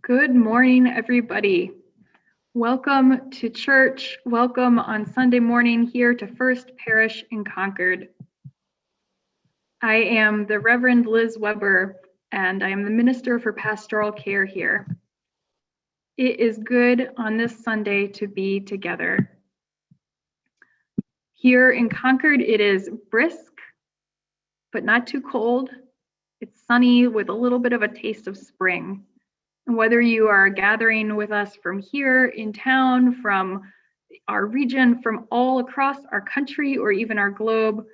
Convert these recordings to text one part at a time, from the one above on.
Good morning, everybody. Welcome to church. Welcome on Sunday morning here to First Parish in Concord. I am the Reverend Liz Weber, and I am the Minister for Pastoral Care here. It is good on this Sunday to be together. Here in Concord, it is brisk, but not too cold. It's sunny with a little bit of a taste of spring. And whether you are gathering with us from here in town, from our region, from all across our country, or even our globe,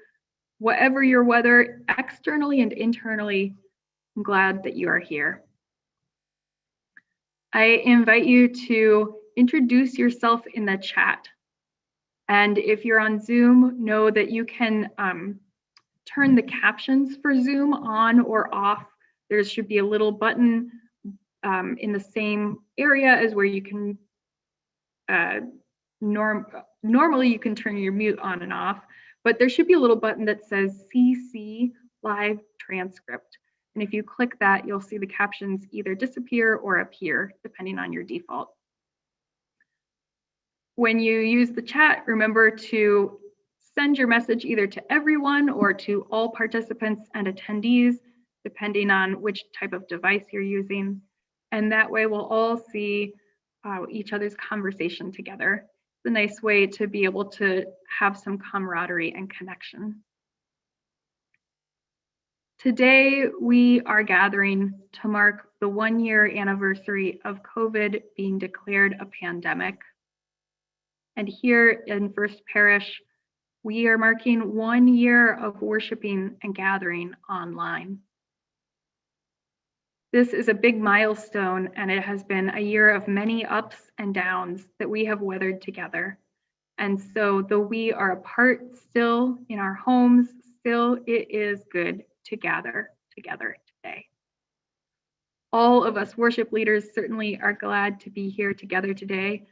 whatever your weather, externally and internally, I'm glad that you are here. I invite you to introduce yourself in the chat. And if you're on Zoom, know that you can turn the captions for Zoom on or off. There should be a little button in the same area as where you can normally you can turn your mute on and off, but there should be a little button that says CC live transcript. And if you click that, you'll see the captions either disappear or appear depending on your default. When you use the chat, remember to send your message either to everyone or to all participants and attendees, depending on which type of device you're using. And that way we'll all see each other's conversation together. It's a nice way to be able to have some camaraderie and connection. Today, we are gathering to mark the 1-year anniversary of COVID being declared a pandemic. And here in First Parish, we are marking 1 year of worshiping and gathering online. This is a big milestone, and it has been a year of many ups and downs that we have weathered together. And so though we are apart still in our homes, still it is good to gather together today. All of us worship leaders certainly are glad to be here together today,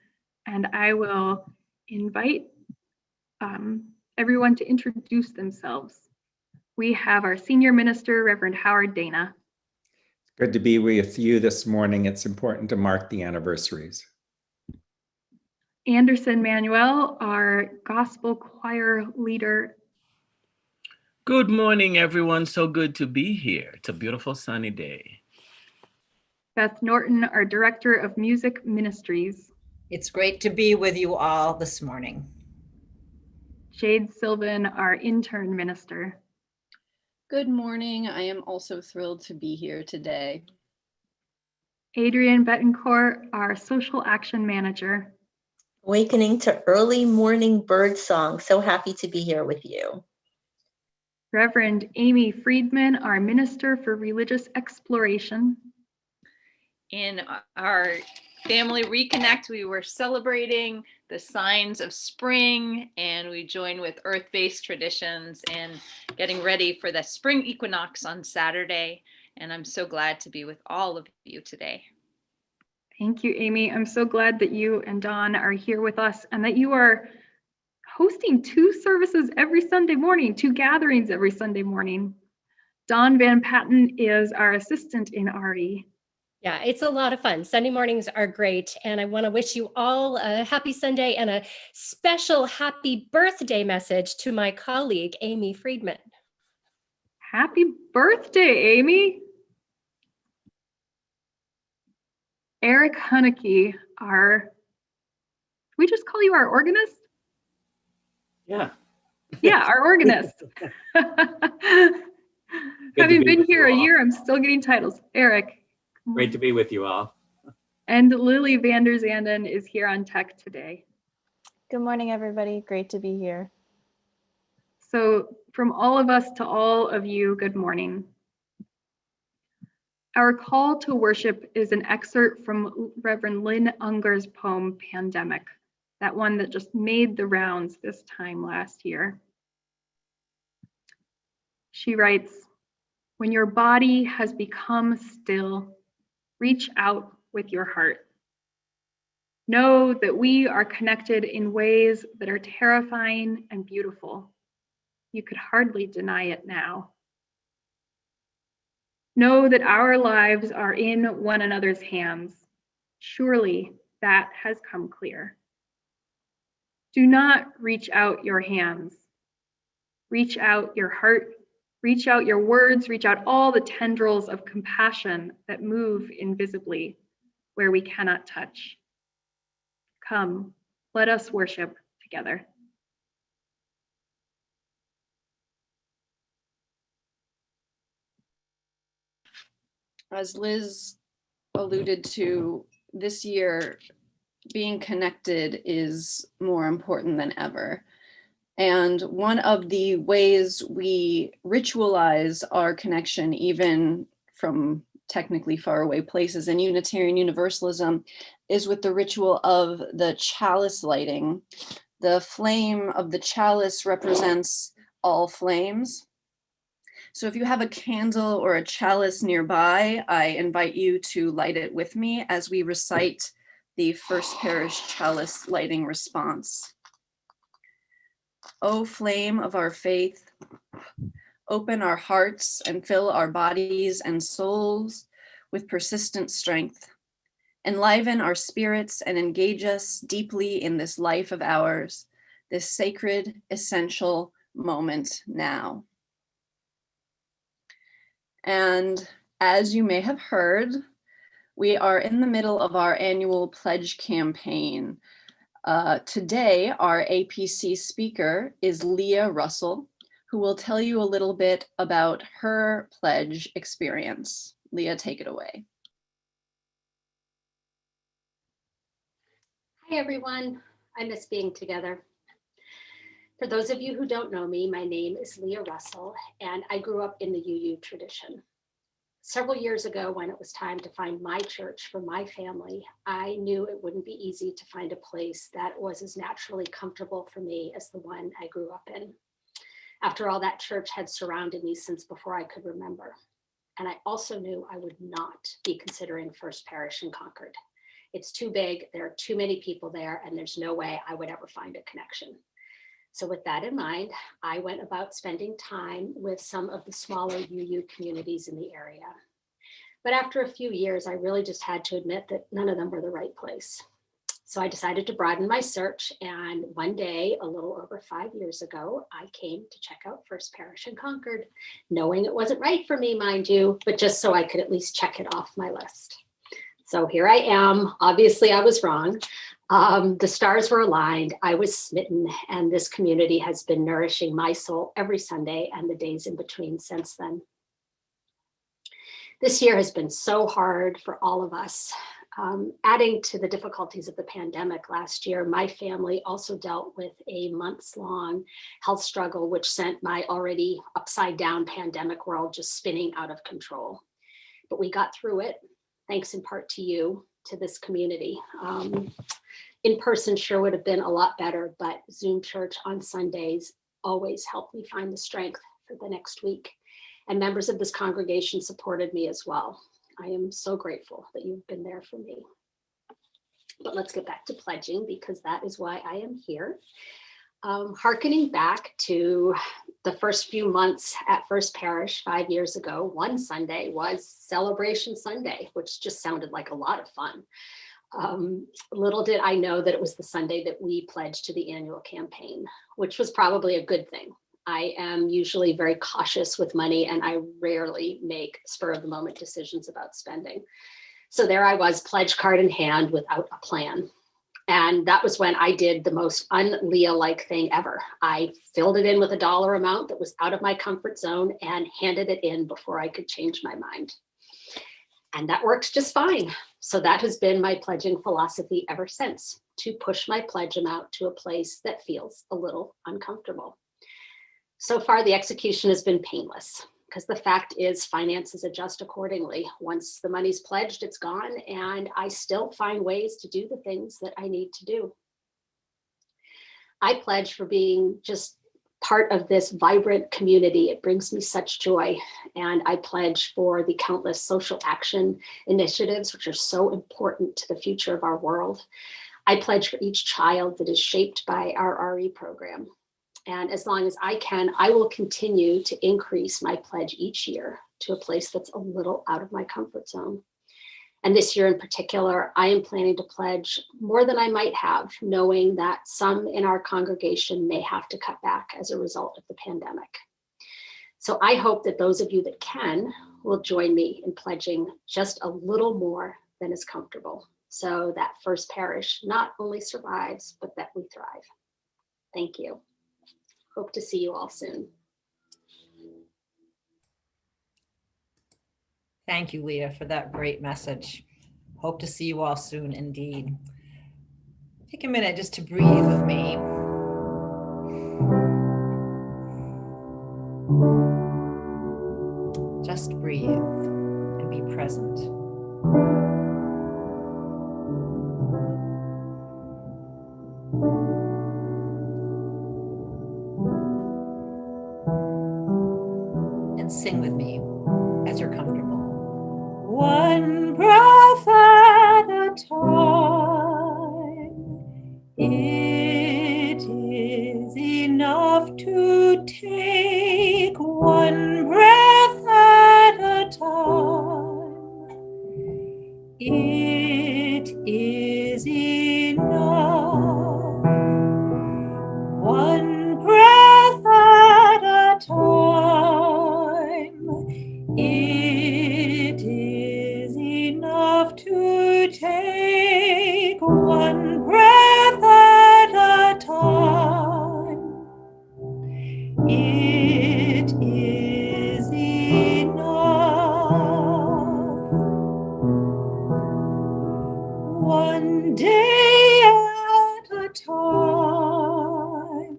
and I will invite everyone to introduce themselves. We have our senior minister, Reverend Howard Dana. Good to be with you this morning. It's important to mark the anniversaries. Anderson Manuel, our gospel choir leader. Good morning, everyone. So good to be here. It's a beautiful sunny day. Beth Norton, our director of music ministries. It's great to be with you all this morning. Jade Sylvan, our intern minister. Good morning. I am also thrilled to be here today. Adrienne Betancourt, our social action manager. Awakening to early morning bird song. So happy to be here with you. Reverend Amy Friedman, our minister for religious exploration. In our family reconnect, we were celebrating the signs of spring, and we joined with earth-based traditions and getting ready for the spring equinox on Saturday. And I'm so glad to be with all of you today. Thank you, Amy. I'm so glad that you and Dawn are here with us and that you are hosting 2 services every Sunday morning, 2 gatherings every Sunday morning. Dawn Van Patten is our assistant in RE. Yeah, it's a lot of fun. Sunday mornings are great. And I want to wish you all a happy Sunday and a special happy birthday message to my colleague, Amy Friedman. Happy birthday, Amy. Eric Huneke, we just call you our organist? Yeah. Yeah, our organist. Having been here a year, I'm still getting titles. Eric. Great to be with you all. And Lily van der Zanden is here on tech today. Good morning, everybody. Great to be here. So from all of us to all of you, good morning. Our call to worship is an excerpt from Reverend Lynn Ungar's poem, Pandemic, that one that just made the rounds this time last year. She writes, "When your body has become still, reach out with your heart. Know that we are connected in ways that are terrifying and beautiful. You could hardly deny it now. Know that our lives are in one another's hands. Surely that has come clear. Do not reach out your hands. Reach out your heart, reach out your words, reach out all the tendrils of compassion that move invisibly where we cannot touch. Come, let us worship together. As Liz alluded to, this year, being connected is more important than ever. And one of the ways we ritualize our connection, even from technically faraway places in Unitarian Universalism, is with the ritual of the chalice lighting. The flame of the chalice represents all flames. So if you have a candle or a chalice nearby, I invite you to light it with me as we recite the First Parish chalice lighting response. O flame of our faith, open our hearts and fill our bodies and souls with persistent strength. Enliven our spirits and engage us deeply in this life of ours, this sacred, essential moment now. And as you may have heard, we are in the middle of our annual pledge campaign. Today, our APC speaker is Leah Russell, who will tell you a little bit about her pledge experience. Leah, take it away. Hi, everyone. I miss being together. For those of you who don't know me, my name is Leah Russell, and I grew up in the UU tradition. Several years ago, when it was time to find my church for my family, I knew it wouldn't be easy to find a place that was as naturally comfortable for me as the one I grew up in. After all, that church had surrounded me since before I could remember. And I also knew I would not be considering First Parish in Concord. It's too big, there are too many people there, and there's no way I would ever find a connection. So with that in mind, I went about spending time with some of the smaller UU communities in the area. But after a few years, I really just had to admit that none of them were the right place. So I decided to broaden my search, and one day, a little over 5 years ago, I came to check out First Parish in Concord, knowing it wasn't right for me, mind you, but just so I could at least check it off my list. So here I am. Obviously, I was wrong. The stars were aligned. I was smitten, and this community has been nourishing my soul every Sunday and the days in between since then. This year has been so hard for all of us. Adding to the difficulties of the pandemic last year, my family also dealt with a months-long health struggle, which sent my already upside-down pandemic world just spinning out of control. But we got through it, thanks in part to you, to this community. In person sure would have been a lot better, but Zoom church on Sundays always helped me find the strength for the next week. And members of this congregation supported me as well. I am so grateful that you've been there for me. But let's get back to pledging, because that is why I am here. Hearkening back to the first few months at First Parish 5 years ago, one Sunday was Celebration Sunday, which just sounded like a lot of fun. Little did I know that it was the Sunday that we pledged to the annual campaign, which was probably a good thing. I am usually very cautious with money, and I rarely make spur of the moment decisions about spending. So there I was, pledge card in hand without a plan. And that was when I did the most un-Leah-like thing ever. I filled it in with a dollar amount that was out of my comfort zone and handed it in before I could change my mind. And that works just fine. So that has been my pledging philosophy ever since, to push my pledge amount to a place that feels a little uncomfortable. So far, the execution has been painless, because the fact is finances adjust accordingly. Once the money's pledged, it's gone, and I still find ways to do the things that I need to do. I pledge for being just part of this vibrant community. It brings me such joy. And I pledge for the countless social action initiatives, which are so important to the future of our world. I pledge for each child that is shaped by our RE program. And as long as I can, I will continue to increase my pledge each year to a place that's a little out of my comfort zone. And this year in particular, I am planning to pledge more than I might have, knowing that some in our congregation may have to cut back as a result of the pandemic. So I hope that those of you that can will join me in pledging just a little more than is comfortable, so that First Parish not only survives, but that we thrive. Thank you. Hope to see you all soon. Thank you, Leah, for that great message. Hope to see you all soon indeed. Take a minute just to breathe with me. Just breathe and be present. And sing with me as you're comfortable. One breath at a time. It is enough to take one breath at a time. It is enough. One breath at a time. It is enough to take one breath at a time. It is enough. One day at a time.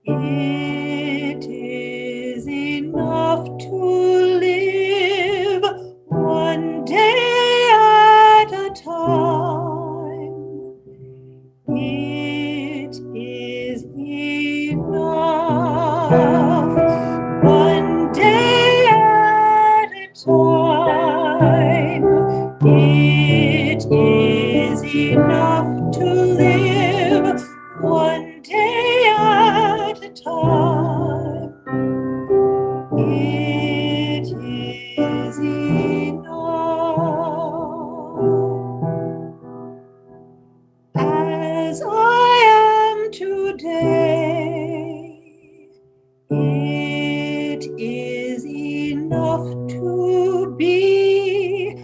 It is enough to live one day at a time. It is enough. One day at a time. It is enough to live one day at a time. It is enough. As I am today, it is enough to be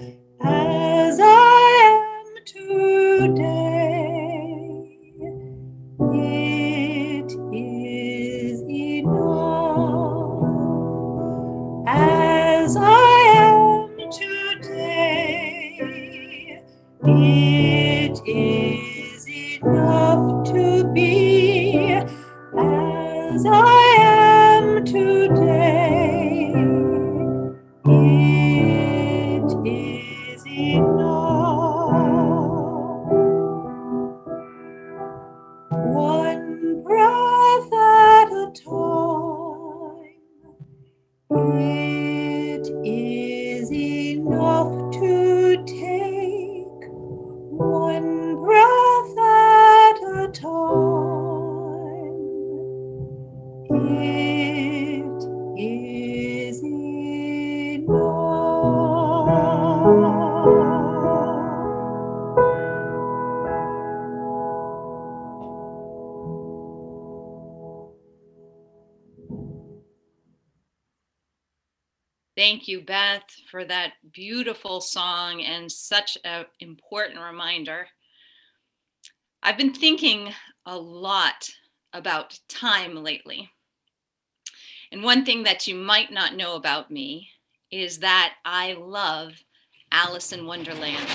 as I am today. It is enough. As I am today, it is enough to be as I am today. It is enough. One breath at a time. It is enough to take one breath at a time. It is enough. Thank you, Beth, for that beautiful song and such an important reminder. I've been thinking a lot about time lately. And one thing that you might not know about me is that I love Alice in Wonderland.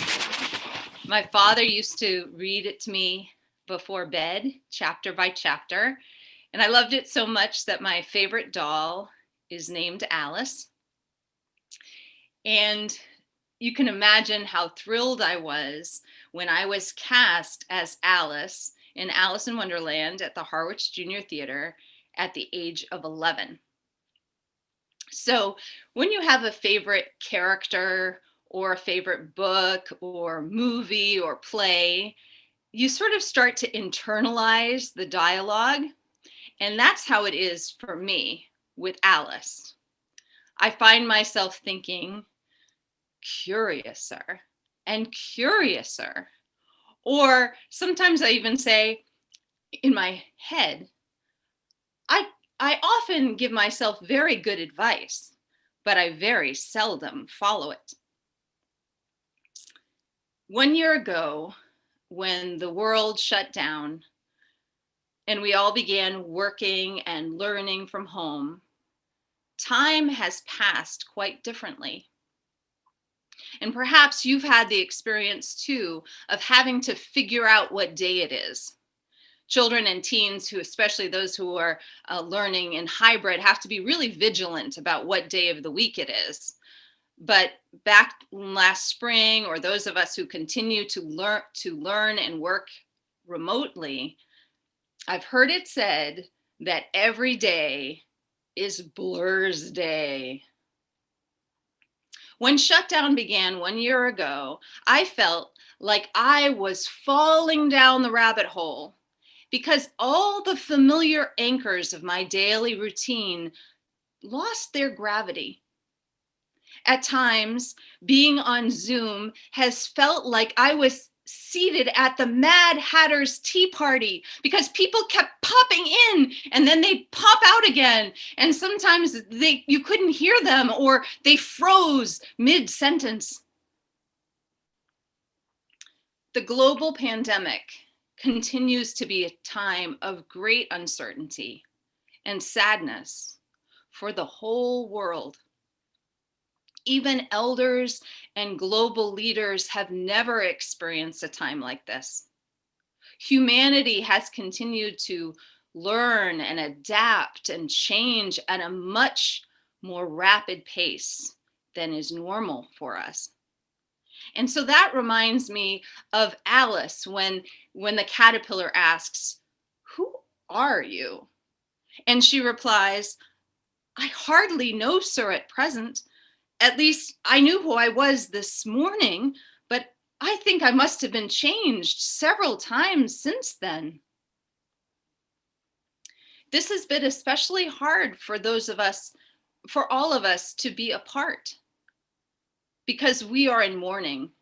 My father used to read it to me before bed, chapter by chapter. And I loved it so much that my favorite doll is named Alice. And you can imagine how thrilled I was when I was cast as Alice in Alice in Wonderland at the Harwich Junior Theater at the age of 11. So when you have a favorite character or a favorite book or movie or play, you sort of start to internalize the dialogue. And that's how it is for me with Alice. I find myself thinking, curiouser and curiouser. Or sometimes I even say in my head, I often give myself very good advice, but I very seldom follow it. 1 year ago, when the world shut down and we all began working and learning from home, time has passed quite differently. And perhaps you've had the experience too of having to figure out what day it is. Children and teens, who, especially those who are learning in hybrid, have to be really vigilant about what day of the week it is. But back last spring, or those of us who continue to learn and work remotely, I've heard it said that every day is Blur's Day. When shutdown began 1 year ago, I felt like I was falling down the rabbit hole because all the familiar anchors of my daily routine lost their gravity. At times, being on Zoom has felt like I was seated at the Mad Hatter's tea party because people kept popping in and then they'd pop out again. And sometimes you couldn't hear them or they froze mid-sentence. The global pandemic continues to be a time of great uncertainty and sadness for the whole world. Even elders and global leaders have never experienced a time like this. Humanity has continued to learn and adapt and change at a much more rapid pace than is normal for us. And so that reminds me of Alice when the caterpillar asks, "Who are you?" And she replies, "I hardly know, sir, at present. At least I knew who I was this morning, but I think I must have been changed several times since then." This has been especially hard for all of us to be apart because we are in mourning.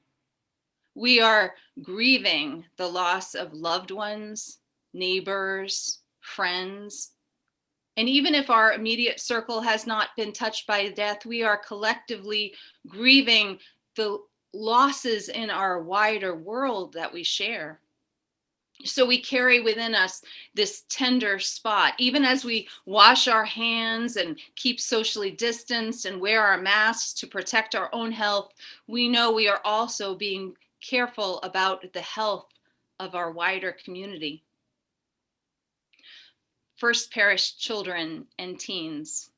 We are grieving the loss of loved ones, neighbors, friends. And even if our immediate circle has not been touched by death, we are collectively grieving the losses in our wider world that we share. So we carry within us this tender spot. Even as we wash our hands and keep socially distanced and wear our masks to protect our own health, we know we are also being careful about the health of our wider community. First Parish children and teens,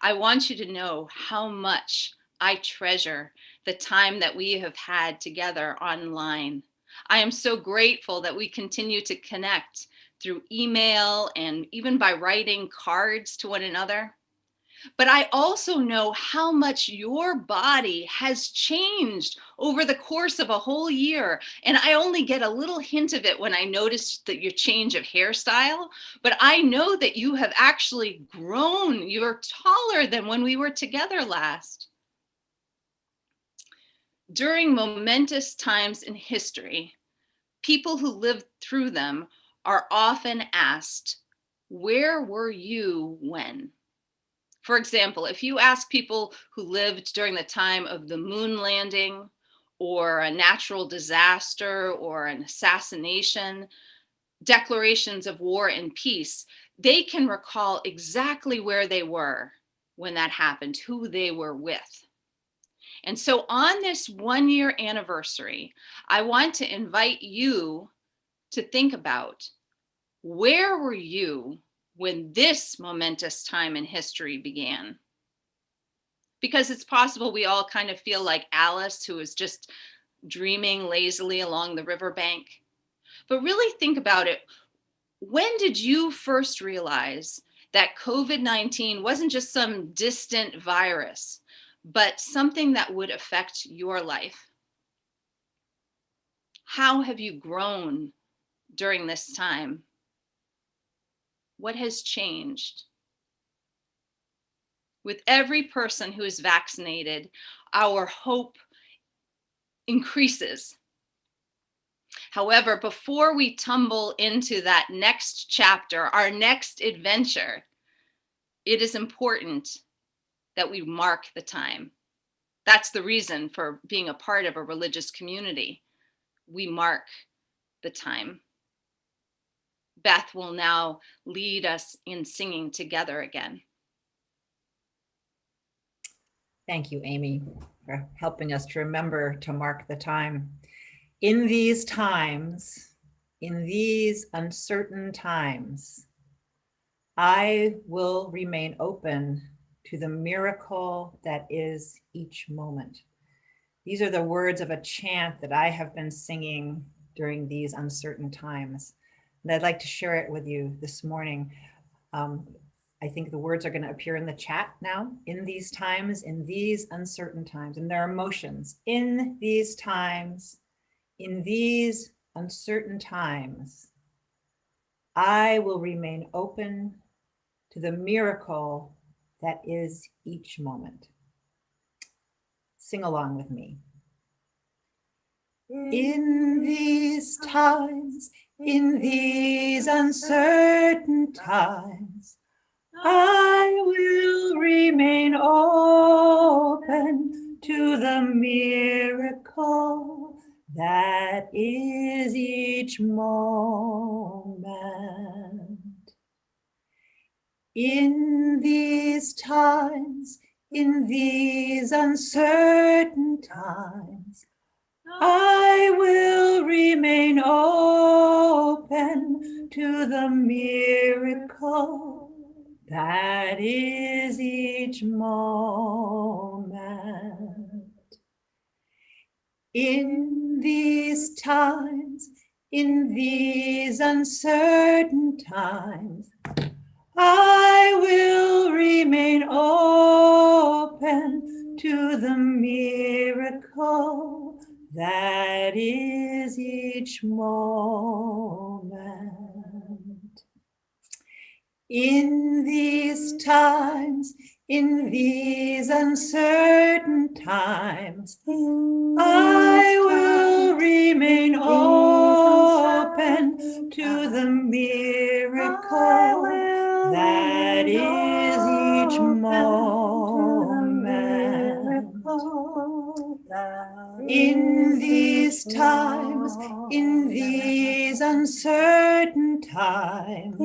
I want you to know how much I treasure the time that we have had together online. I am so grateful that we continue to connect through email and even by writing cards to one another. But I also know how much your body has changed over the course of a whole year. And I only get a little hint of it when I notice that your change of hairstyle, but I know that you have actually grown. You're taller than when we were together last. During momentous times in history, people who lived through them are often asked, "Where were you when?" For example, if you ask people who lived during the time of the moon landing or a natural disaster or an assassination, declarations of war and peace, they can recall exactly where they were when that happened, who they were with. And so on this 1 year anniversary, I want to invite you to think about, where were you when this momentous time in history began? Because it's possible we all kind of feel like Alice, who was just dreaming lazily along the riverbank. But really think about it. When did you first realize that COVID-19 wasn't just some distant virus, but something that would affect your life? How have you grown during this time? What has changed? With every person who is vaccinated, our hope increases. However, before we tumble into that next chapter, our next adventure, it is important that we mark the time. That's the reason for being a part of a religious community. We mark the time. Beth will now lead us in singing together again. Thank you, Amy, for helping us to remember to mark the time. In these times, in these uncertain times, I will remain open to the miracle that is each moment. These are the words of a chant that I have been singing during these uncertain times. And I'd like to share it with you this morning. I think the words are going to appear in the chat now. In these times, in these uncertain times, and their emotions. In these times, in these uncertain times, I will remain open to the miracle that is each moment. Sing along with me. In these times, in these uncertain times, I will remain open to the miracle that is each moment. In these times, in these uncertain times, I will remain open to the miracle that is each moment. In these times, in these uncertain times, I will remain open to the miracle that is each moment. In these times, in these uncertain times, I will remain open to the miracle that is each moment. In these times, in these uncertain times,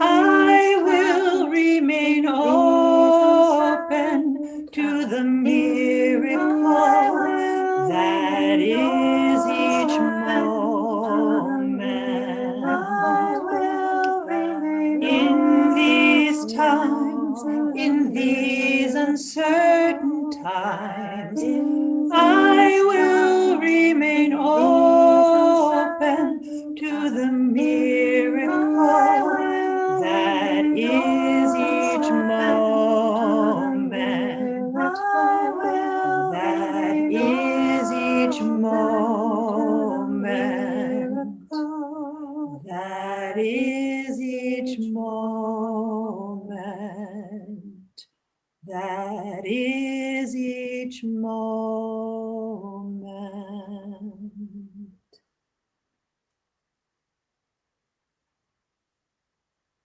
I will remain open to the miracle that is each moment. In these times, in these uncertain times, I will remain open to the miracle that is each moment. That is each moment. That is each moment. That is each moment.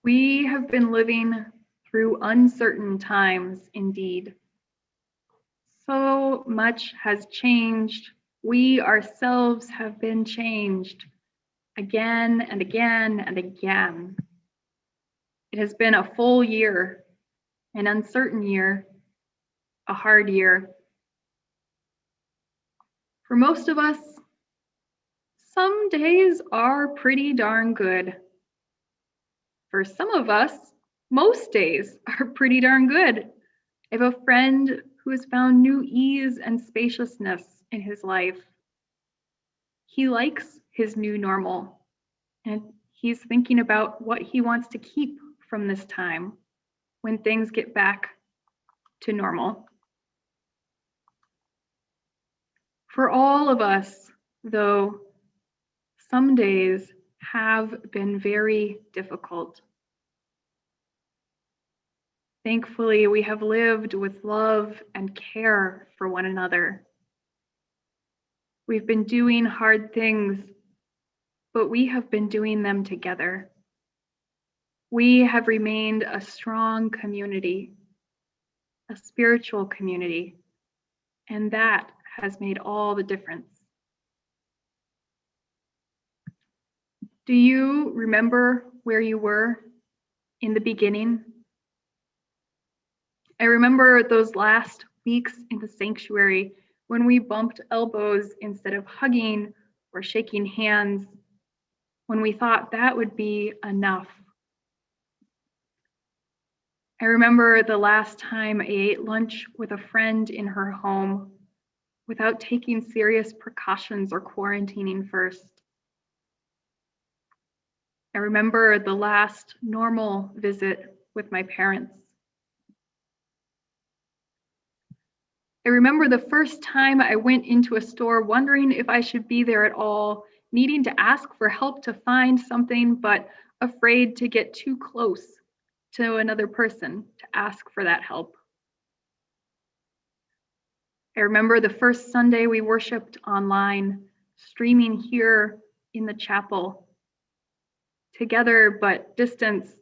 We have been living through uncertain times indeed. So much has changed. We ourselves have been changed again and again and again. It has been a full year, an uncertain year, a hard year. For most of us, some days are pretty darn good. For some of us, most days are pretty darn good. I have a friend who has found new ease and spaciousness in his life. He likes his new normal, and he's thinking about what he wants to keep from this time when things get back to normal. For all of us, though, some days have been very difficult. Thankfully, we have lived with love and care for one another. We've been doing hard things, but we have been doing them together. We have remained a strong community, a spiritual community, and that has made all the difference. Do you remember where you were in the beginning? I remember those last weeks in the sanctuary when we bumped elbows instead of hugging or shaking hands, when we thought that would be enough. I remember the last time I ate lunch with a friend in her home without taking serious precautions or quarantining first. I remember the last normal visit with my parents. I remember the first time I went into a store wondering if I should be there at all, needing to ask for help to find something, but afraid to get too close to another person to ask for that help. I remember the first Sunday we worshiped online, streaming here in the chapel, together but distanced,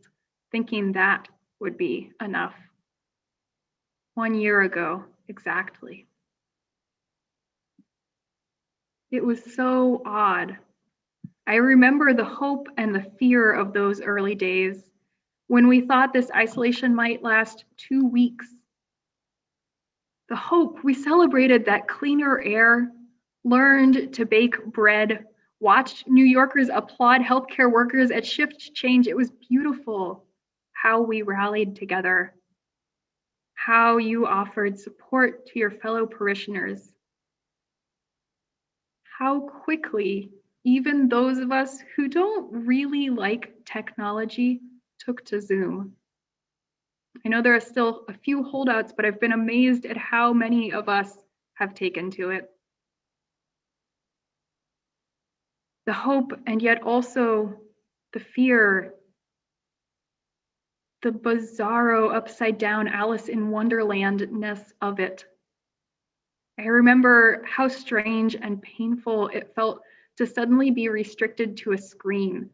thinking that would be enough. 1 year ago, exactly. It was so odd. I remember the hope and the fear of those early days when we thought this isolation might last 2 weeks. The hope, we celebrated that cleaner air, learned to bake bread, watched New Yorkers applaud healthcare workers at shift change. It was beautiful how we rallied together, how you offered support to your fellow parishioners, how quickly even those of us who don't really like technology took to Zoom. I know there are still a few holdouts, but I've been amazed at how many of us have taken to it. The hope and yet also the fear, the bizarro upside down Alice in Wonderland-ness of it. I remember how strange and painful it felt to suddenly be restricted to a screen,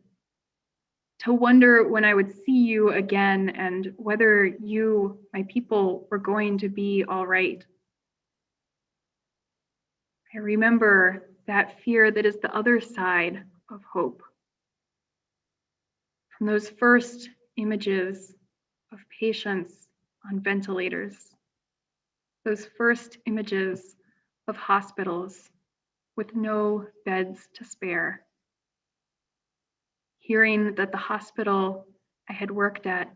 to wonder when I would see you again and whether you, my people, were going to be all right. I remember that fear that is the other side of hope. From those first images of patients on ventilators, those first images of hospitals with no beds to spare, hearing that the hospital I had worked at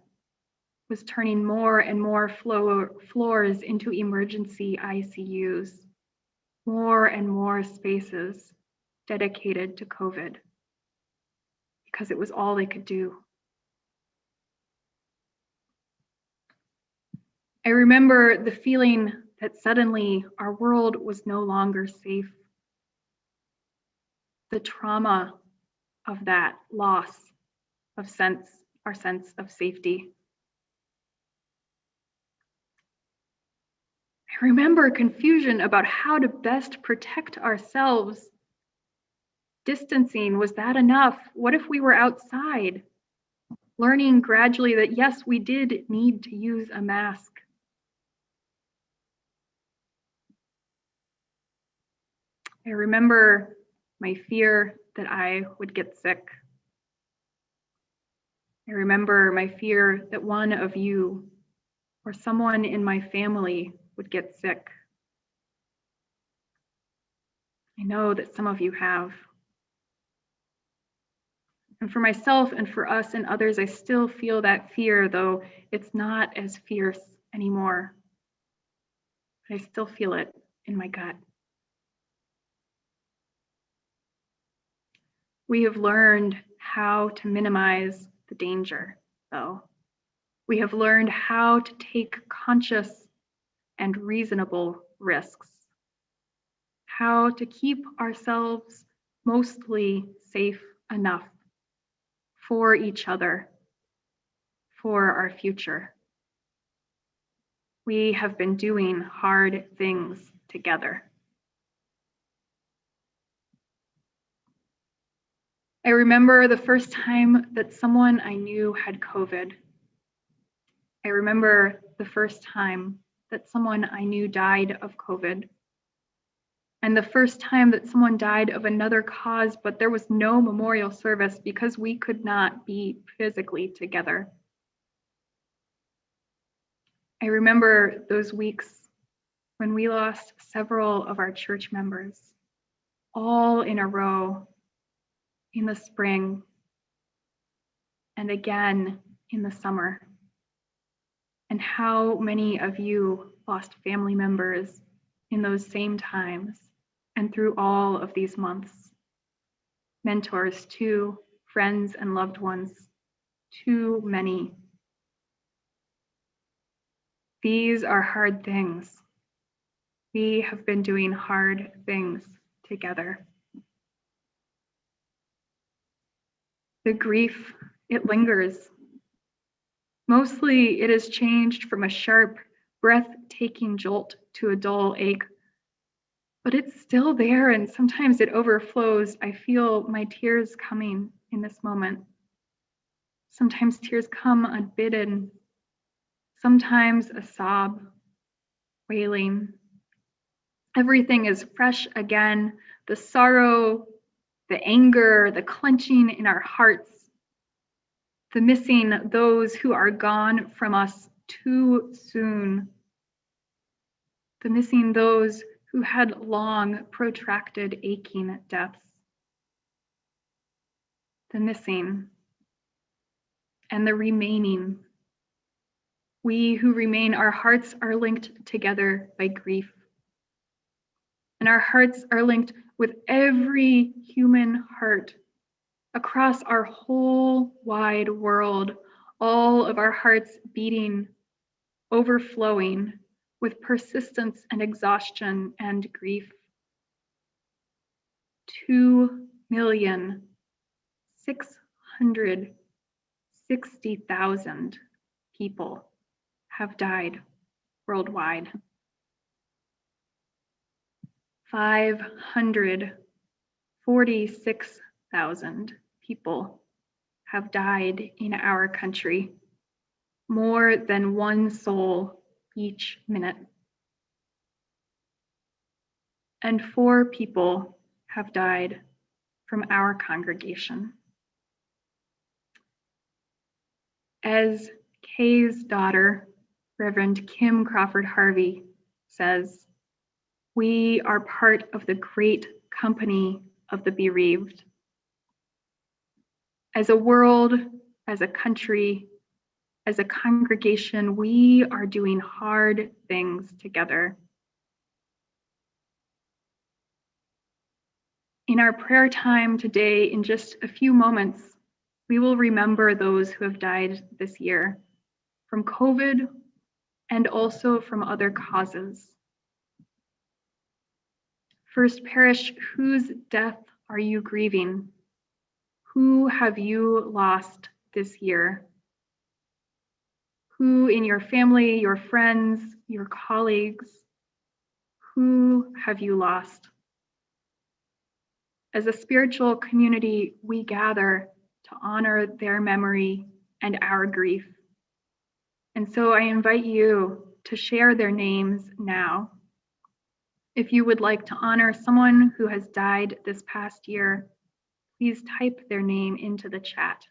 was turning more and more floors into emergency ICUs, more and more spaces dedicated to COVID, because it was all they could do. I remember the feeling that suddenly our world was no longer safe. The trauma of that loss of our sense of safety. I remember confusion about how to best protect ourselves. Distancing, was that enough? What if we were outside? Learning gradually that yes, we did need to use a mask. I remember my fear that I would get sick. I remember my fear that one of you or someone in my family would get sick. I know that some of you have. And for myself and for us and others, I still feel that fear, though it's not as fierce anymore. But I still feel it in my gut. We have learned how to minimize the danger, though. We have learned how to take conscious and reasonable risks, how to keep ourselves mostly safe enough for each other, for our future. We have been doing hard things together. I remember the first time that someone I knew had COVID. I remember the first time that someone I knew died of COVID. And the first time that someone died of another cause, but there was no memorial service because we could not be physically together. I remember those weeks when we lost several of our church members, all in a row in the spring and again in the summer. And how many of you lost family members in those same times and through all of these months? Mentors too, friends and loved ones, too many. These are hard things. We have been doing hard things together. The grief, it lingers. Mostly it has changed from a sharp, breathtaking jolt to a dull ache, but it's still there and sometimes it overflows. I feel my tears coming in this moment. Sometimes tears come unbidden, sometimes a sob, wailing. Everything is fresh again, the sorrow, the anger, the clenching in our hearts, the missing those who are gone from us too soon, the missing those who had long, protracted, aching deaths, the missing and the remaining. We who remain, our hearts are linked together by grief. And our hearts are linked with every human heart across our whole wide world, all of our hearts beating, overflowing with persistence and exhaustion and grief. 2,660,000 people have died worldwide. 546,000 people have died in our country, more than one soul each minute. And 4 people have died from our congregation. As Kay's daughter, Reverend Kim Crawford Harvey, says, we are part of the great company of the bereaved. As a world, as a country, as a congregation, we are doing hard things together. In our prayer time today, in just a few moments, we will remember those who have died this year from COVID and also from other causes. First Parish, whose death are you grieving? Who have you lost this year? Who in your family, your friends, your colleagues, who have you lost? As a spiritual community, we gather to honor their memory and our grief. And so I invite you to share their names now. If you would like to honor someone who has died this past year, please type their name into the chat.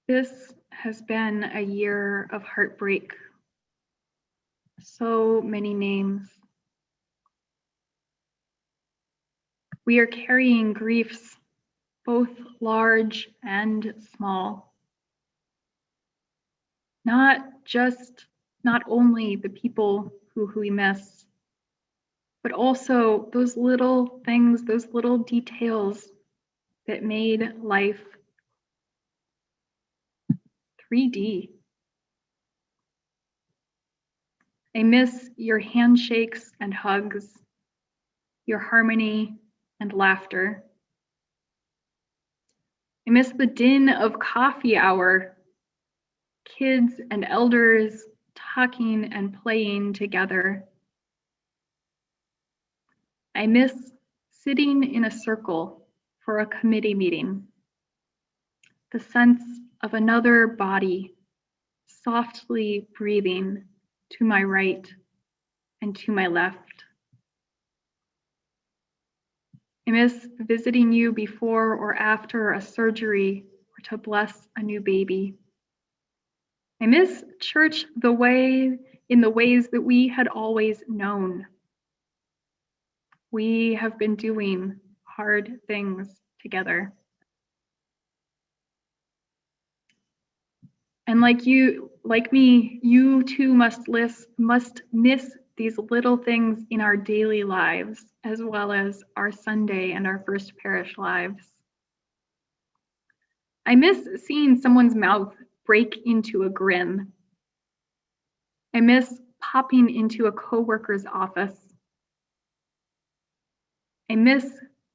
This has been a year of heartbreak. So many names. We are carrying griefs, both large and small. Not only the people who we miss, but also those little things, those little details that made life 3D. I miss your handshakes and hugs, your harmony and laughter. I miss the din of coffee hour, kids and elders talking and playing together. I miss sitting in a circle for a committee meeting, the sense of another body softly breathing to my right and to my left. I miss visiting you before or after a surgery or to bless a new baby. I miss church in the ways that we had always known. We have been doing hard things together. And like me, you too must miss these little things in our daily lives, as well as our Sunday and our First Parish lives. I miss seeing someone's mouth break into a grin. I miss popping into a coworker's office. I miss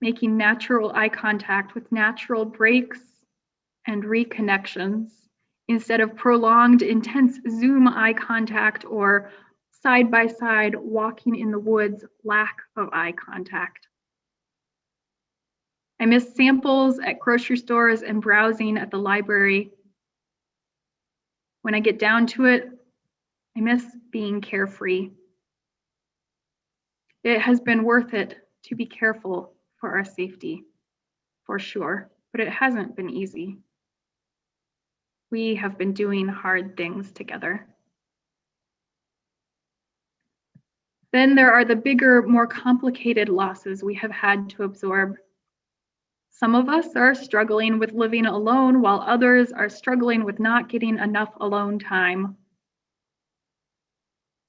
making natural eye contact with natural breaks and reconnections instead of prolonged, intense Zoom eye contact or side-by-side walking in the woods, lack of eye contact. I miss samples at grocery stores and browsing at the library. When I get down to it, I miss being carefree. It has been worth it to be careful for our safety, for sure, but it hasn't been easy. We have been doing hard things together. Then there are the bigger, more complicated losses we have had to absorb. Some of us are struggling with living alone, while others are struggling with not getting enough alone time.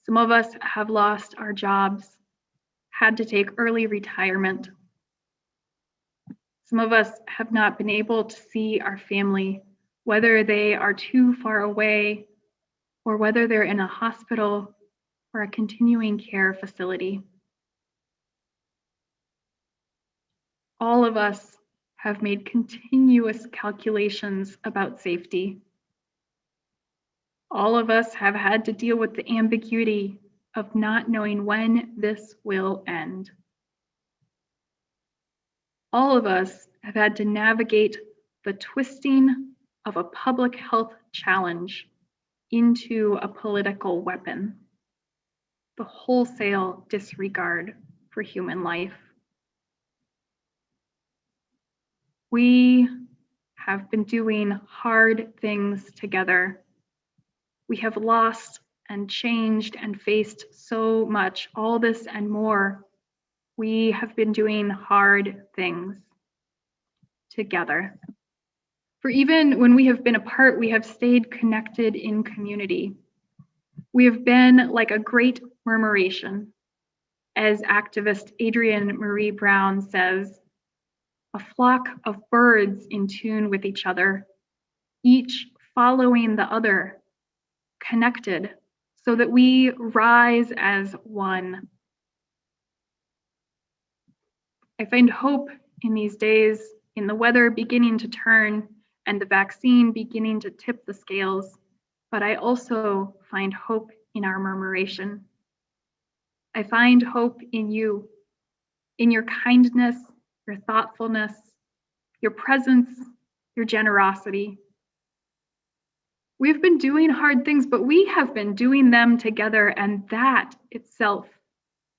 Some of us have lost our jobs, had to take early retirement. Some of us have not been able to see our family, whether they are too far away or whether they're in a hospital or a continuing care facility. All of us have made continuous calculations about safety. All of us have had to deal with the ambiguity of not knowing when this will end. All of us have had to navigate the twisting of a public health challenge into a political weapon, the wholesale disregard for human life. We have been doing hard things together. We have lost and changed and faced so much, all this and more. We have been doing hard things together. For even when we have been apart, we have stayed connected in community. We have been like a great murmuration. As activist Adrienne Marie Brown says, a flock of birds in tune with each other, each following the other, connected so that we rise as one. I find hope in these days, in the weather beginning to turn and the vaccine beginning to tip the scales, but I also find hope in our murmuration. I find hope in you, in your kindness, your thoughtfulness, your presence, your generosity. We've been doing hard things, but we have been doing them together, and that itself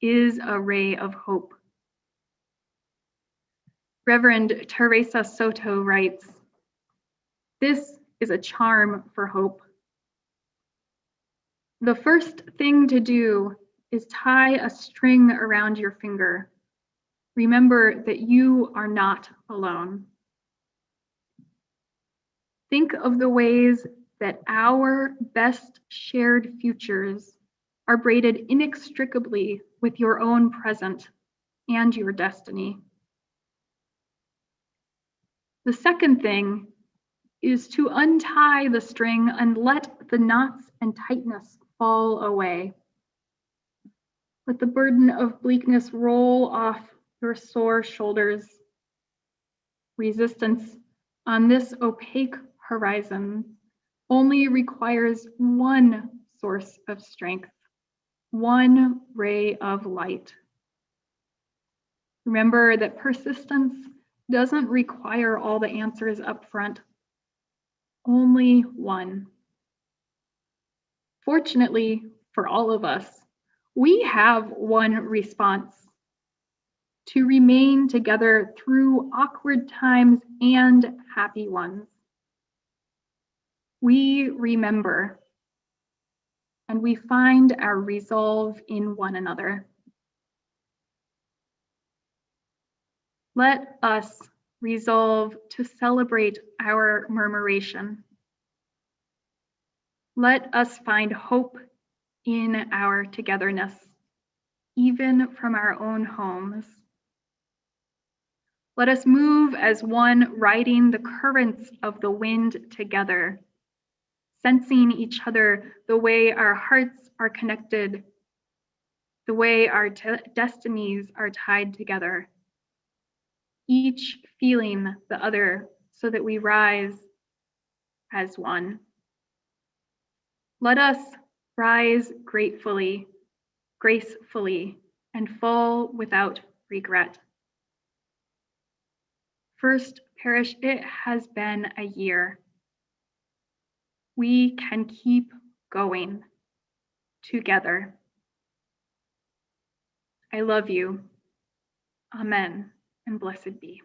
is a ray of hope. Reverend Teresa Soto writes, "This is a charm for hope. The first thing to do is tie a string around your finger. Remember that you are not alone. Think of the ways that our best shared futures are braided inextricably with your own present and your destiny. The second thing is to untie the string and let the knots and tightness fall away. Let the burden of bleakness roll off your sore shoulders. Resistance on this opaque horizon only requires one source of strength, one ray of light. Remember that persistence doesn't require all the answers up front, only one. Fortunately for all of us, we have one response: to remain together through awkward times and happy ones. We remember, and we find our resolve in one another. Let us resolve to celebrate our murmuration. Let us find hope in our togetherness, even from our own homes. Let us move as one, riding the currents of the wind together, sensing each other the way our hearts are connected, the way our destinies are tied together, each feeling the other so that we rise as one. Let us rise gratefully, gracefully, and fall without regret. First Parish, it has been a year. We can keep going together. I love you. Amen, and blessed be.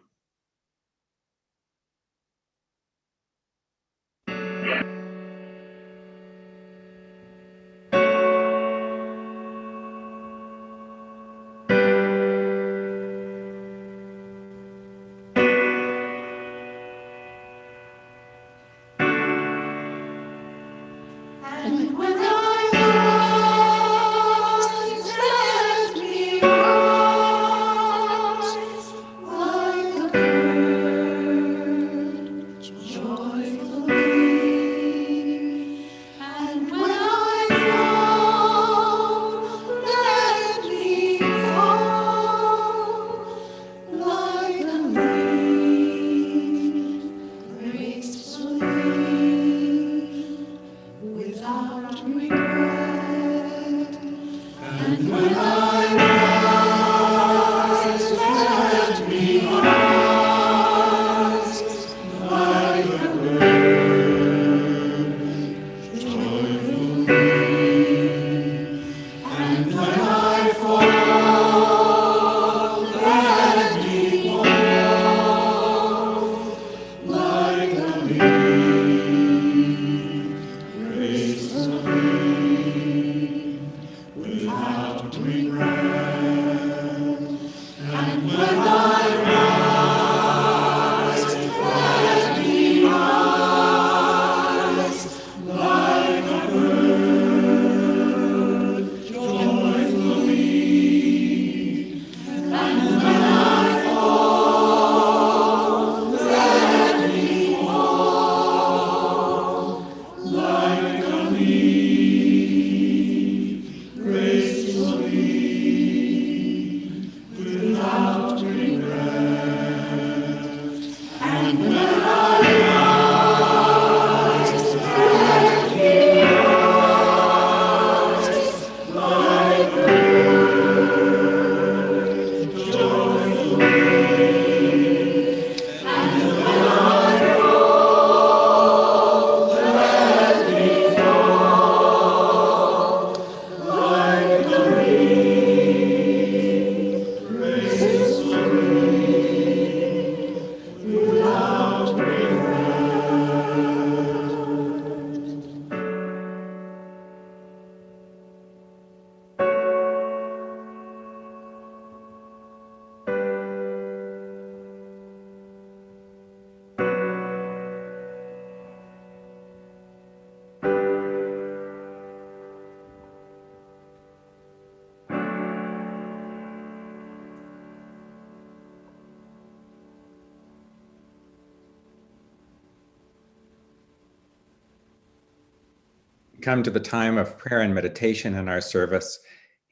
come to the time of prayer and meditation in our service,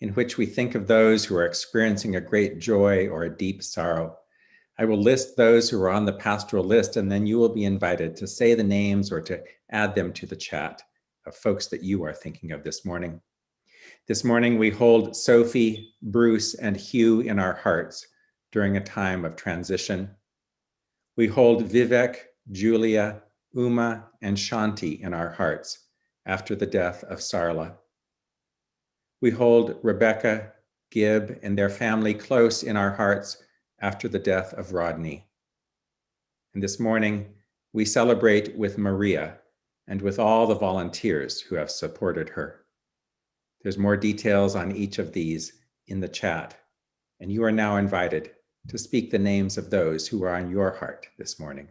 in which we think of those who are experiencing a great joy or a deep sorrow. I will list those who are on the pastoral list, and then you will be invited to say the names or to add them to the chat of folks that you are thinking of this morning. This morning, we hold Sophie, Bruce, and Hugh in our hearts during a time of transition. We hold Vivek, Julia, Uma, and Shanti in our hearts after the death of Sarla. We hold Rebecca, Gibb, and their family close in our hearts after the death of Rodney. And this morning, we celebrate with Maria and with all the volunteers who have supported her. There's more details on each of these in the chat, and you are now invited to speak the names of those who are on your heart this morning.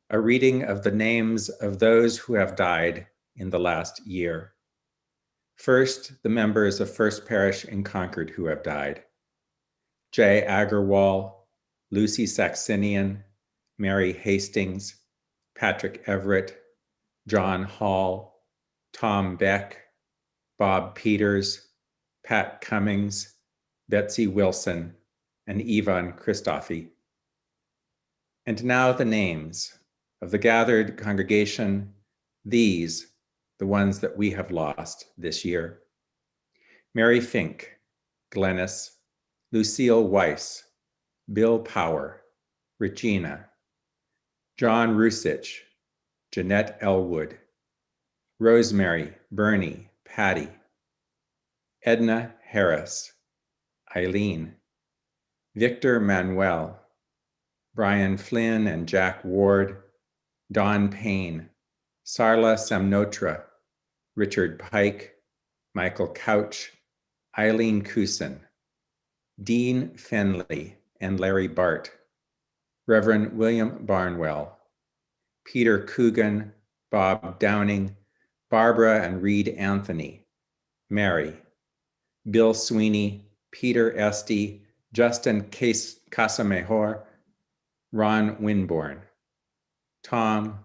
A reading of the names of those who have died in the last year. First, the members of First Parish in Concord who have died. Jay Agarwal, Lucy Saxenian, Mary Hastings, Patrick Everett, John Hall, Tom Beck, Bob Peters, Pat Cummings, Betsy Wilson, and Ivan Christofi. And now the names of the gathered congregation, these, the ones that we have lost this year. Mary Fink, Glennis, Lucille Weiss, Bill Power, Regina, John Rusich, Jeanette Elwood, Rosemary, Bernie, Patty, Edna Harris, Eileen, Victor Manuel, Brian Flynn and Jack Ward, Don Payne, Sarla Samnotra, Richard Pike, Michael Couch, Eileen Kusin, Dean Fenley and Larry Bart, Reverend William Barnwell, Peter Coogan, Bob Downing, Barbara and Reed Anthony, Mary, Bill Sweeney, Peter Esty, Justin Casamejor, Ron Winborn, Tom,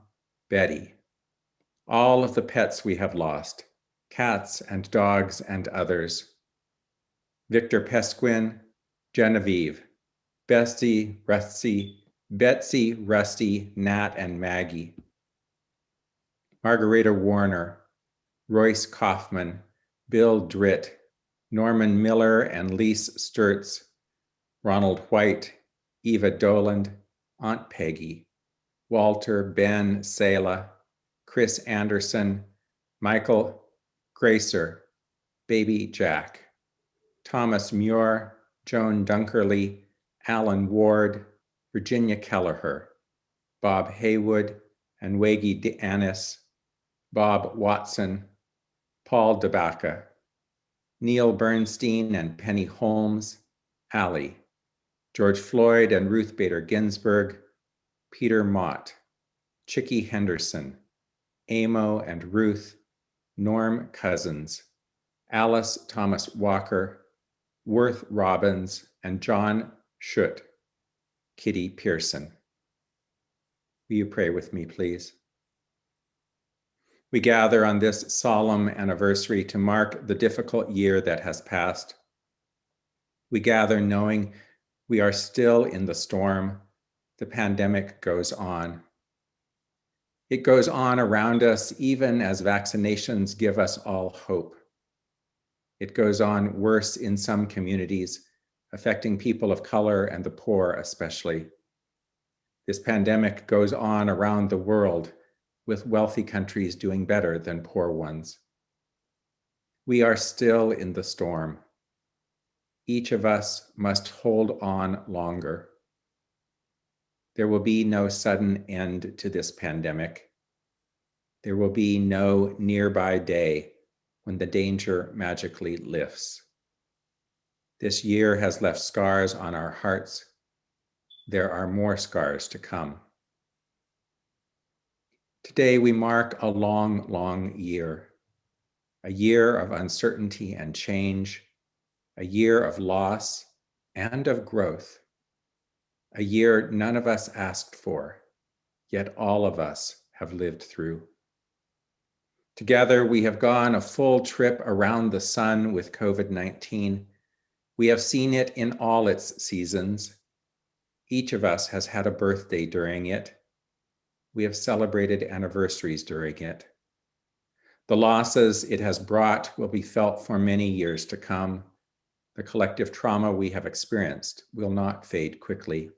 Betty, all of the pets we have lost, cats and dogs and others, Victor Pesquin, Genevieve, Betsy, Rusty, Nat, and Maggie, Margarita Warner, Royce Kaufman, Bill Dritt, Norman Miller and Lise Sturtz, Ronald White, Eva Doland, Aunt Peggy, Walter, Ben, Sela, Chris Anderson, Michael Gracer, Baby Jack, Thomas Muir, Joan Dunkerley, Alan Ward, Virginia Kelleher, Bob Haywood and Waggy Annis, Bob Watson, Paul DeBaca, Neil Bernstein and Penny Holmes, Allie, George Floyd and Ruth Bader Ginsburg, Peter Mott, Chickie Henderson, Amo and Ruth, Norm Cousins, Alice Thomas Walker, Worth Robbins, and John Schutt, Kitty Pearson. Will you pray with me, please? We gather on this solemn anniversary to mark the difficult year that has passed. We gather knowing we are still in the storm. The pandemic goes on. It goes on around us even as vaccinations give us all hope. It goes on worse in some communities, affecting people of color and the poor especially. This pandemic goes on around the world, with wealthy countries doing better than poor ones. We are still in the storm. Each of us must hold on longer. There will be no sudden end to this pandemic. There will be no nearby day when the danger magically lifts. This year has left scars on our hearts. There are more scars to come. Today we mark a long, long year, a year of uncertainty and change, a year of loss and of growth, a year none of us asked for, yet all of us have lived through. Together, we have gone a full trip around the sun with COVID-19. We have seen it in all its seasons. Each of us has had a birthday during it. We have celebrated anniversaries during it. The losses it has brought will be felt for many years to come. The collective trauma we have experienced will not fade quickly.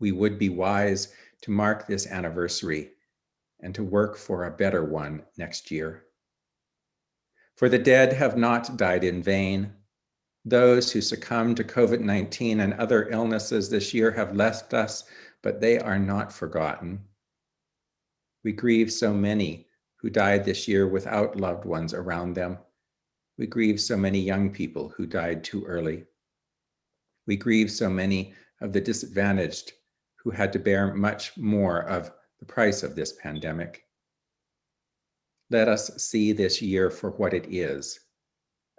We would be wise to mark this anniversary and to work for a better one next year. For the dead have not died in vain. Those who succumbed to COVID-19 and other illnesses this year have left us, but they are not forgotten. We grieve so many who died this year without loved ones around them. We grieve so many young people who died too early. We grieve so many of the disadvantaged who had to bear much more of the price of this pandemic. Let us see this year for what it is,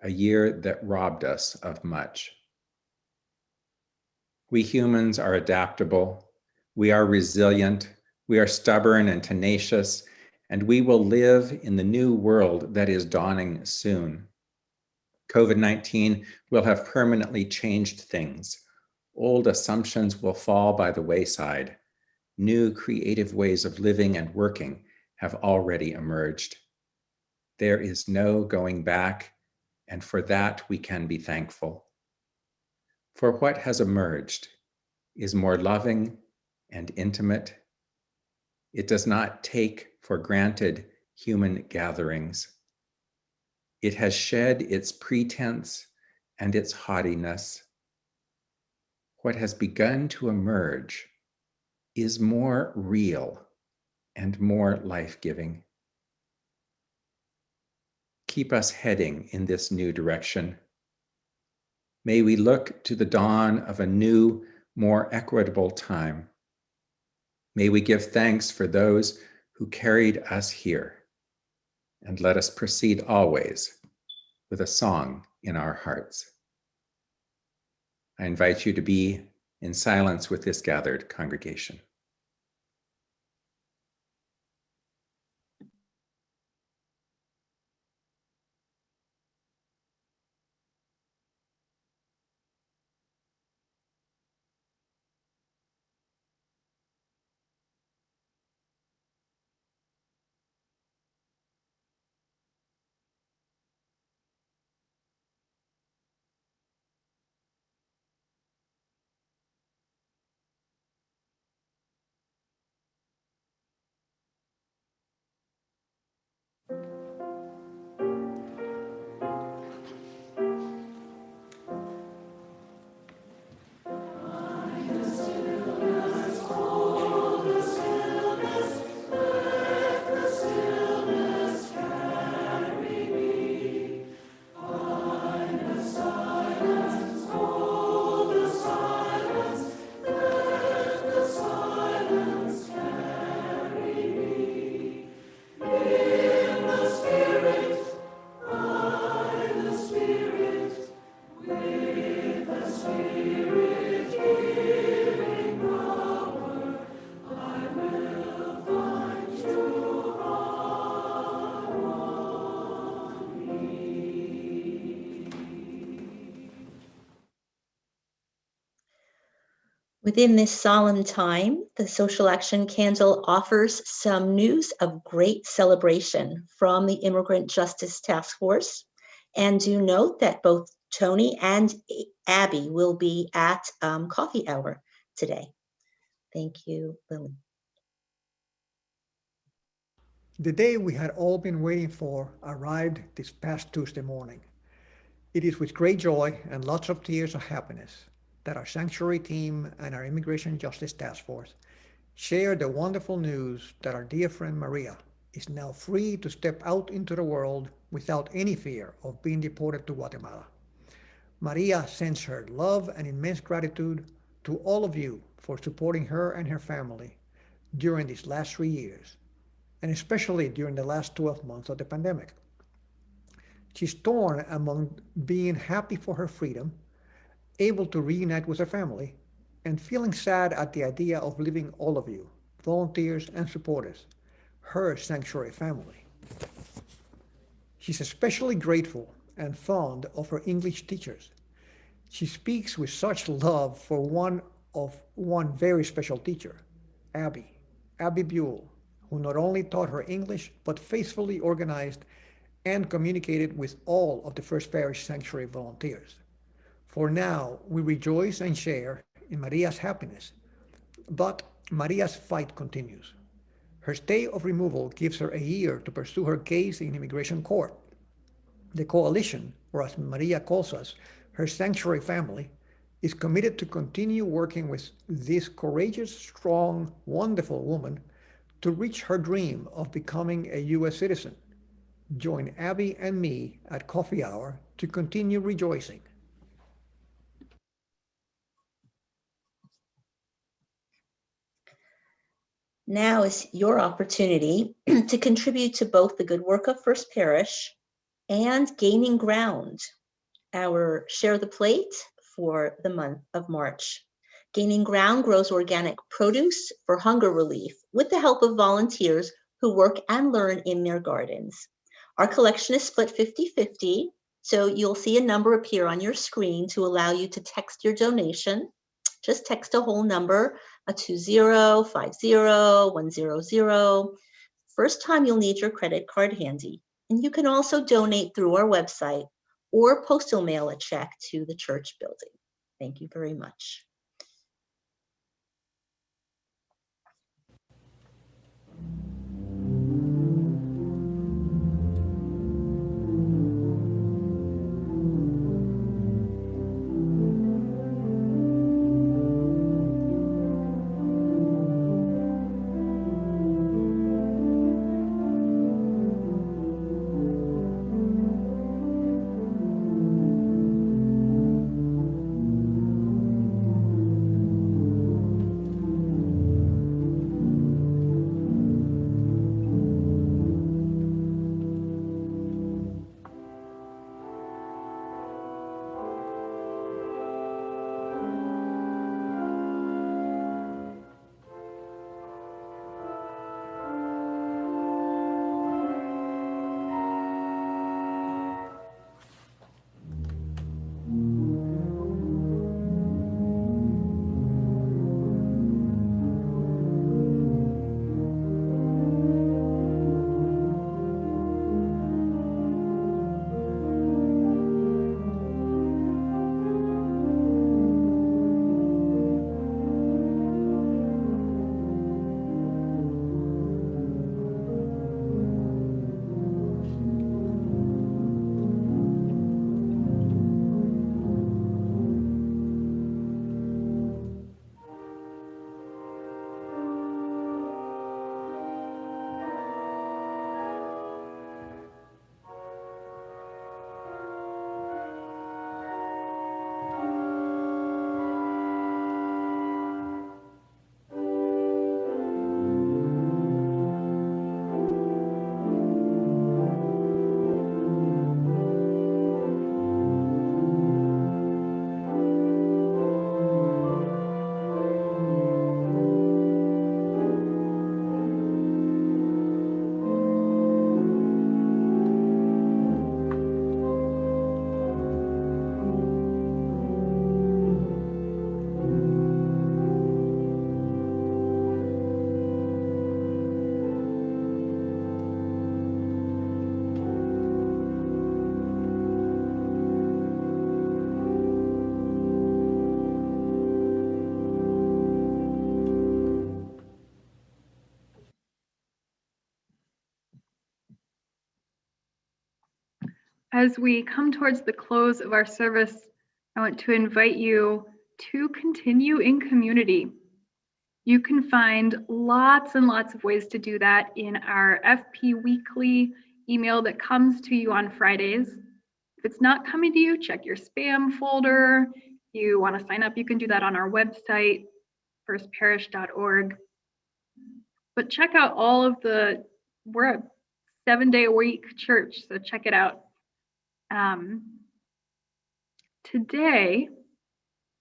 a year that robbed us of much. We humans are adaptable, we are resilient, we are stubborn and tenacious, and we will live in the new world that is dawning soon. COVID-19 will have permanently changed things. Old assumptions will fall by the wayside. New creative ways of living and working have already emerged. There is no going back, and for that we can be thankful. For what has emerged is more loving and intimate. It does not take for granted human gatherings. It has shed its pretense and its haughtiness. What has begun to emerge is more real and more life-giving. Keep us heading in this new direction. May we look to the dawn of a new, more equitable time. May we give thanks for those who carried us here, and let us proceed always with a song in our hearts. I invite you to be in silence with this gathered congregation. Within this solemn time, the Social Action Candle offers some news of great celebration from the Immigrant Justice Task Force. And do note that both Tony and Abby will be at coffee hour today. Thank you, Lily. The day we had all been waiting for arrived this past Tuesday morning. It is with great joy and lots of tears of happiness that our sanctuary team and our Immigration Justice Task Force share the wonderful news that our dear friend Maria is now free to step out into the world without any fear of being deported to Guatemala. Maria sends her love and immense gratitude to all of you for supporting her and her family during these last 3 years, and especially during the last 12 months of the pandemic. She's torn among being happy for her freedom, able to reunite with her family, and feeling sad at the idea of leaving all of you, volunteers and supporters, her sanctuary family. She's especially grateful and fond of her English teachers. She speaks with such love for one very special teacher, Abby Buell, who not only taught her English, but faithfully organized and communicated with all of the First Parish Sanctuary volunteers. For now, we rejoice and share in Maria's happiness, but Maria's fight continues. Her stay of removal gives her a year to pursue her case in immigration court. The coalition, or as Maria calls us, her sanctuary family, is committed to continue working with this courageous, strong, wonderful woman to reach her dream of becoming a U.S. citizen. Join Abby and me at coffee hour to continue rejoicing. Now is your opportunity to contribute to both the good work of First Parish and Gaining Ground, our Share the Plate for the month of March. Gaining Ground grows organic produce for hunger relief with the help of volunteers who work and learn in their gardens. Our collection is split 50-50, so you'll see a number appear on your screen to allow you to text your donation. Just text a whole number, a 2050100. First time you'll need your credit card handy. And you can also donate through our website or postal mail a check to the church building. Thank you very much. As we come towards the close of our service, I want to invite you to continue in community. You can find lots and lots of ways to do that in our FP Weekly email that comes to you on Fridays. If it's not coming to you, check your spam folder. You want to sign up, you can do that on our website, firstparish.org. But check out all of we're a 7-day-a-week church, so check it out. Today,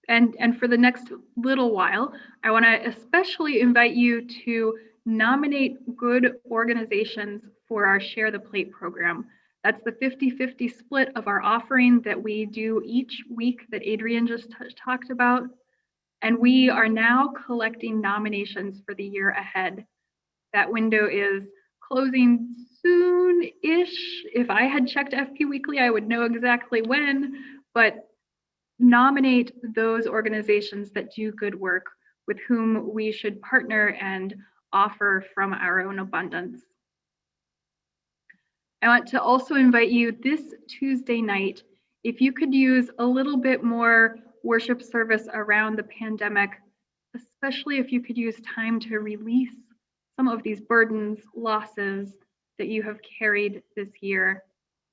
and for the next little while, I want to especially invite you to nominate good organizations for our Share the Plate program. That's the 50-50 split of our offering that we do each week that Adrian just talked about. And we are now collecting nominations for the year ahead. That window is closing soon-ish. If I had checked FP Weekly, I would know exactly when, but nominate those organizations that do good work with whom we should partner and offer from our own abundance. I want to also invite you this Tuesday night, if you could use a little bit more worship service around the pandemic, especially if you could use time to release some of these burdens, losses that you have carried this year.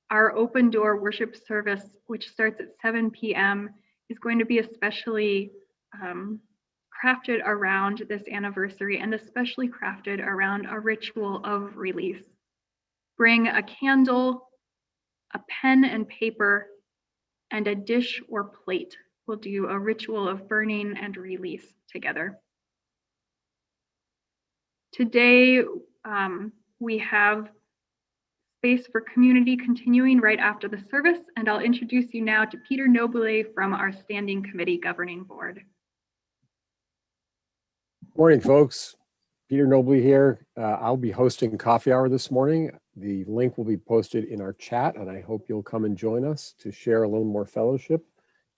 Our open door worship service, which starts at 7 p.m., is going to be especially crafted around this anniversary and especially crafted around a ritual of release. Bring a candle, a pen and paper, and a dish or plate. We'll do a ritual of burning and release together. Today, we have space for community continuing right after the service, and I'll introduce you now to Peter Nobley from our Standing Committee Governing Board. Morning, folks. Peter Nobley here. I'll be hosting coffee hour this morning. The link will be posted in our chat, and I hope you'll come and join us to share a little more fellowship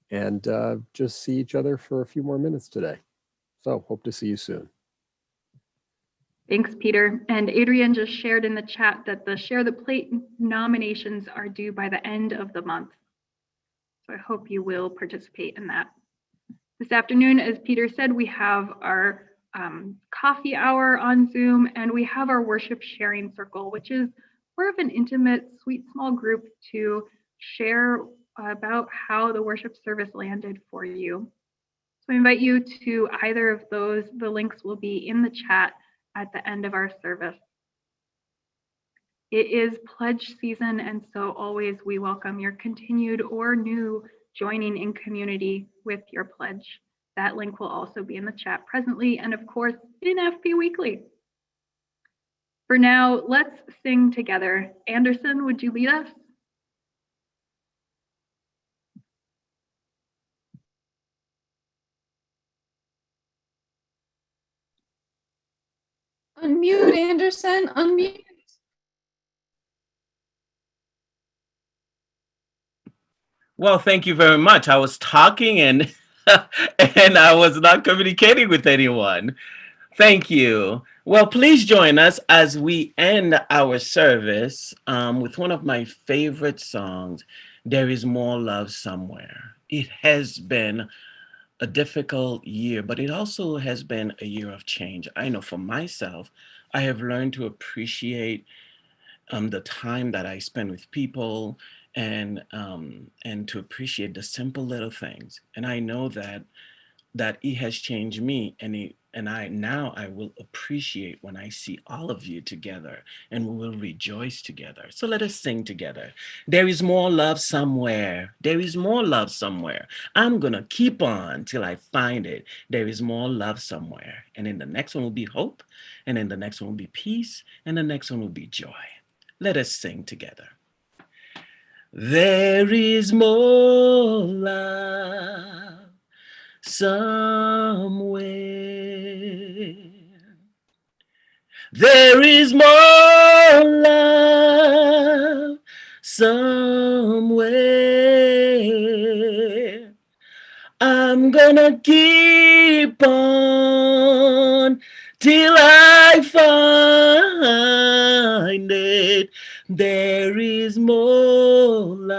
and just see each other for a few more minutes today. So hope to see you soon. Thanks, Peter. And Adrian just shared in the chat that the Share the Plate nominations are due by the end of the month. So I hope you will participate in that. This afternoon, as Peter said, we have our coffee hour on Zoom, and we have our worship sharing circle, which is more of an intimate, sweet, small group to share about how the worship service landed for you. So I invite you to either of those. The links will be in the chat at the end of our service. It is pledge season, and so always we welcome your continued or new joining in community with your pledge. That link will also be in the chat presently, and of course in FP Weekly. For now, let's sing together. Anderson, would you lead us? Unmute, Anderson, unmute. Well, thank you very much. I was talking and and I was not communicating with anyone. Thank you. Well, please join us as we end our service with one of my favorite songs, There Is More Love Somewhere. It has been a difficult year, but it also has been a year of change. I know for myself, I have learned to appreciate the time that I spend with people and to appreciate the simple little things. And I know that it has changed me, and I will appreciate when I see all of you together, and we will rejoice together. So let us sing together. There is more love somewhere. There is more love somewhere. I'm gonna keep on till I find it. There is more love somewhere. And in the next one will be hope, and in the next one will be peace, and the next one will be joy. Let us sing together. There is more love somewhere. There is more love somewhere. I'm gonna keep on till I find it. There is more love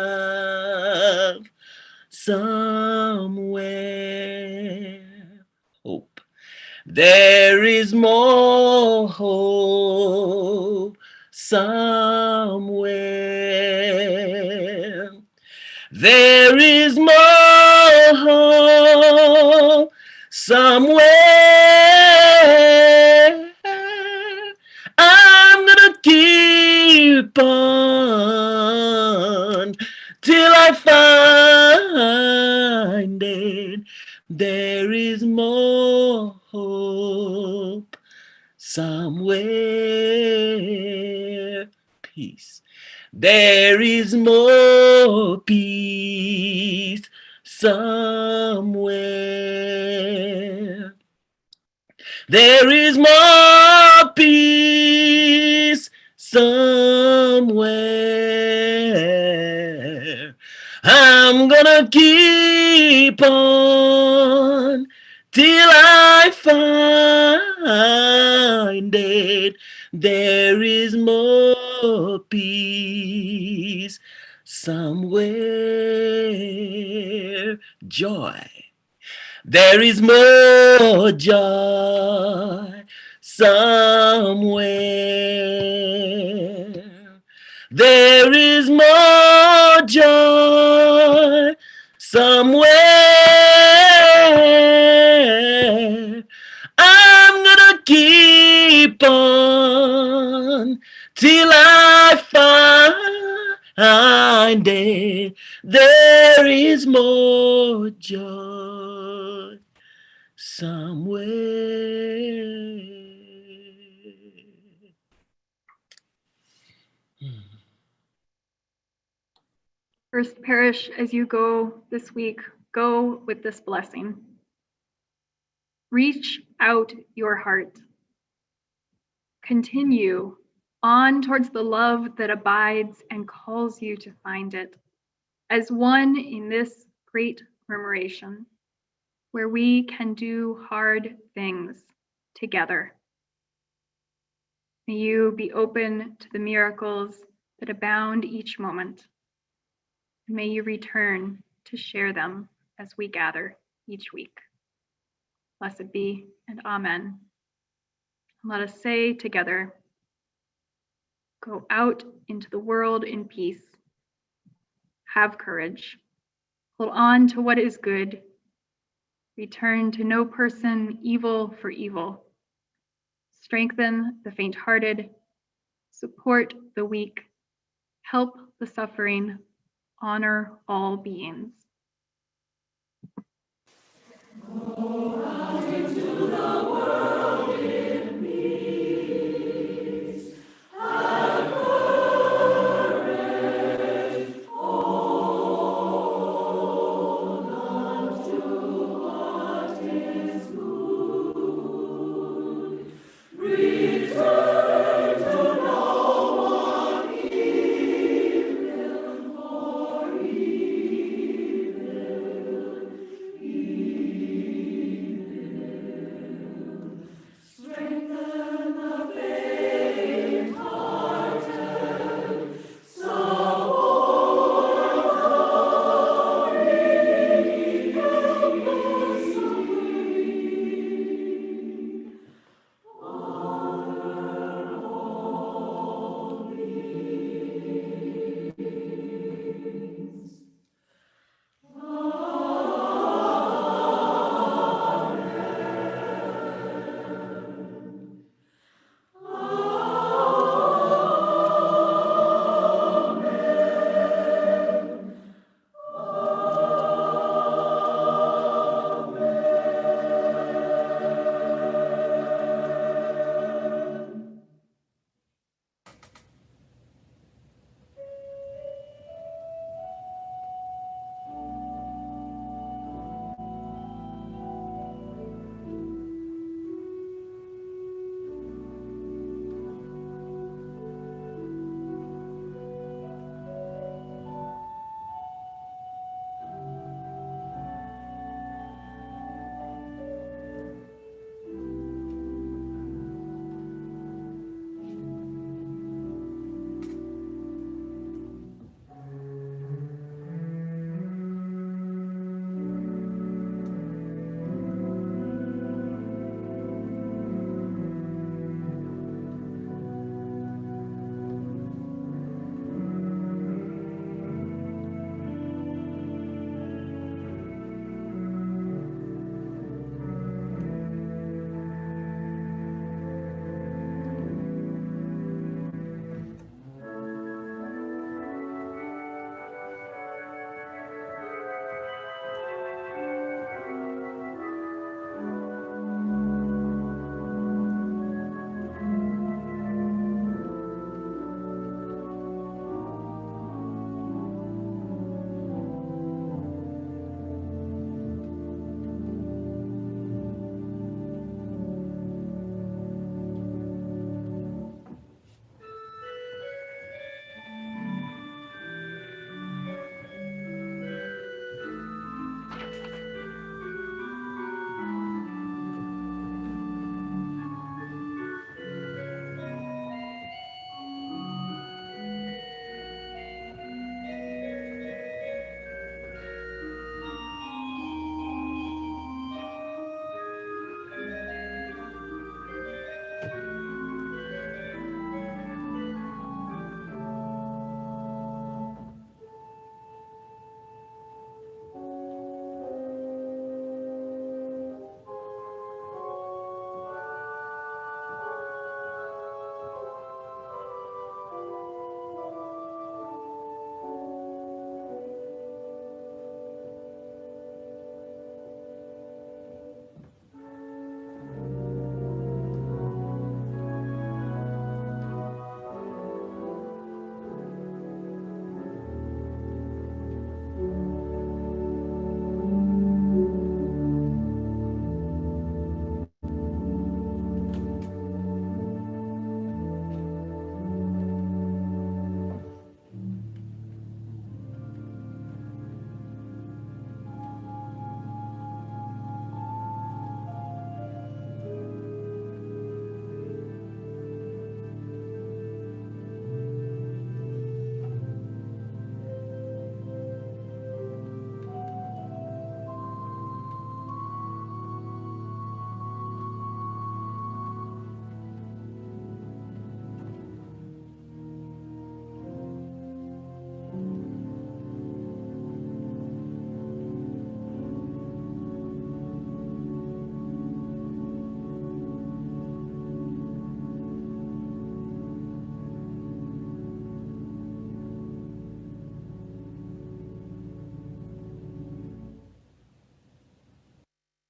There is more hope somewhere. There is more hope somewhere. I'm gonna keep on till I find it. There is more hope somewhere. Peace. There is more peace somewhere. There is more peace somewhere. I'm gonna keep on till I find it. There is more peace somewhere. Joy. There is more joy somewhere. There is more joy somewhere. I'm gonna keep on till I find it. There is more joy somewhere. First Parish, as you go this week, go with this blessing. Reach out your heart. Continue on towards the love that abides and calls you to find it, as one in this great murmuration, where we can do hard things together. May you be open to the miracles that abound each moment. May you return to share them as we gather each week. Blessed be and amen. Let us say together, go out into the world in peace. Have courage. Hold on to what is good. Return to no person evil for evil. Strengthen the faint-hearted. Support the weak. Help the suffering. Honor all beings.